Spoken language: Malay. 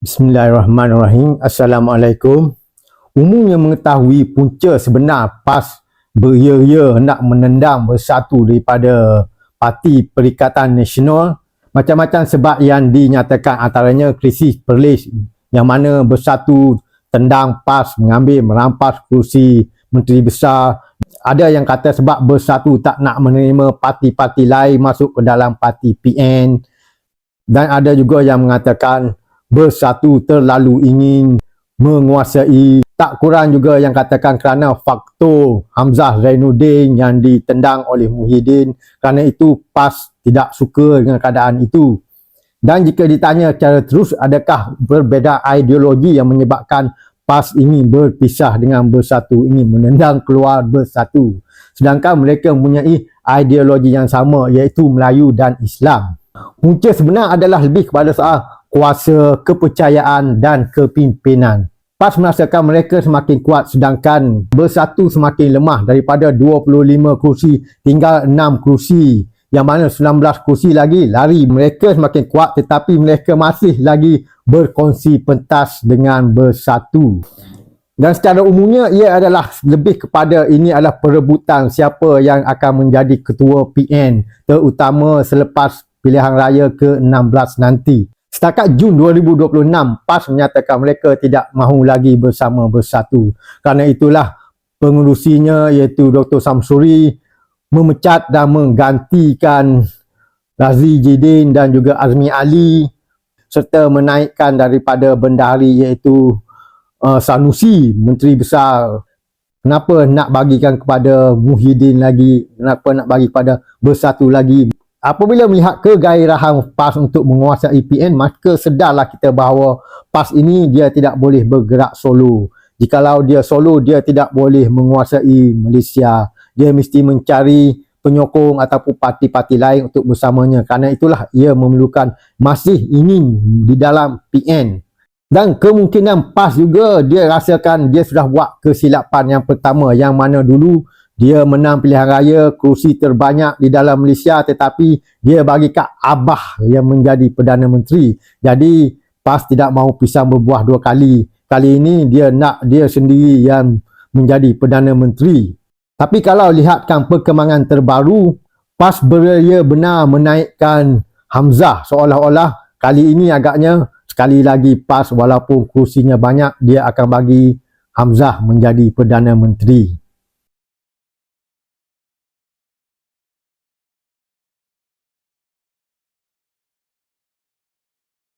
Bismillahirrahmanirrahim. Assalamualaikum. Umumnya mengetahui punca sebenar PAS beria-ria hendak menendang bersatu daripada Parti Perikatan Nasional. Macam-macam sebab yang dinyatakan, antaranya krisis Perlis yang mana bersatu tendang PAS mengambil merampas kursi Menteri Besar. Ada yang kata sebab bersatu tak nak menerima parti-parti lain masuk ke dalam parti PN. Dan ada juga yang mengatakan bersatu terlalu ingin menguasai. Tak kurang juga yang katakan kerana faktor Hamzah Zainuddin yang ditendang oleh Muhyiddin, kerana itu PAS tidak suka dengan keadaan itu. Dan jika ditanya secara terus, adakah berbeza ideologi yang menyebabkan PAS ini berpisah dengan bersatu, ini menendang keluar bersatu, sedangkan mereka mempunyai ideologi yang sama, iaitu Melayu dan Islam. Punca sebenar adalah lebih kepada soal kuasa, kepercayaan dan kepimpinan. PAS merasakan mereka semakin kuat, sedangkan bersatu semakin lemah. Daripada 25 kursi tinggal 6 kursi, yang mana 19 kursi lagi lari. Mereka semakin kuat tetapi mereka masih lagi berkongsi pentas dengan bersatu. Dan secara umumnya ia adalah lebih kepada ini adalah perebutan siapa yang akan menjadi ketua PN, terutama selepas pilihan raya ke-16 nanti. Setakat Jun 2026, PAS menyatakan mereka tidak mahu lagi bersama bersatu. Kerana itulah pengurusinya iaitu Dr. Samsuri memecat dan menggantikan Razli Jidin dan juga Azmi Ali, serta menaikkan daripada bendahari iaitu Sanusi, Menteri Besar. Kenapa nak bagikan kepada Muhyiddin lagi? Kenapa nak bagi kepada bersatu lagi? Apabila melihat kegairahan PAS untuk menguasai PN, maka sedarlah kita bahawa PAS ini dia tidak boleh bergerak solo. Jikalau dia solo, dia tidak boleh menguasai Malaysia. Dia mesti mencari penyokong ataupun parti-parti lain untuk bersamanya. Kerana itulah ia memerlukan masih ingin di dalam PN. Dan kemungkinan PAS juga dia rasakan dia sudah buat kesilapan yang pertama, yang mana dulu dia menang pilihan raya kursi terbanyak di dalam Malaysia, tetapi dia bagi Kak Abah yang menjadi Perdana Menteri. Jadi PAS tidak mahu pisang berbuah dua kali. Kali ini dia nak dia sendiri yang menjadi Perdana Menteri. Tapi kalau lihatkan perkembangan terbaru, PAS benar menaikkan Hamzah, seolah-olah kali ini agaknya sekali lagi PAS walaupun kursinya banyak, dia akan bagi Hamzah menjadi Perdana Menteri.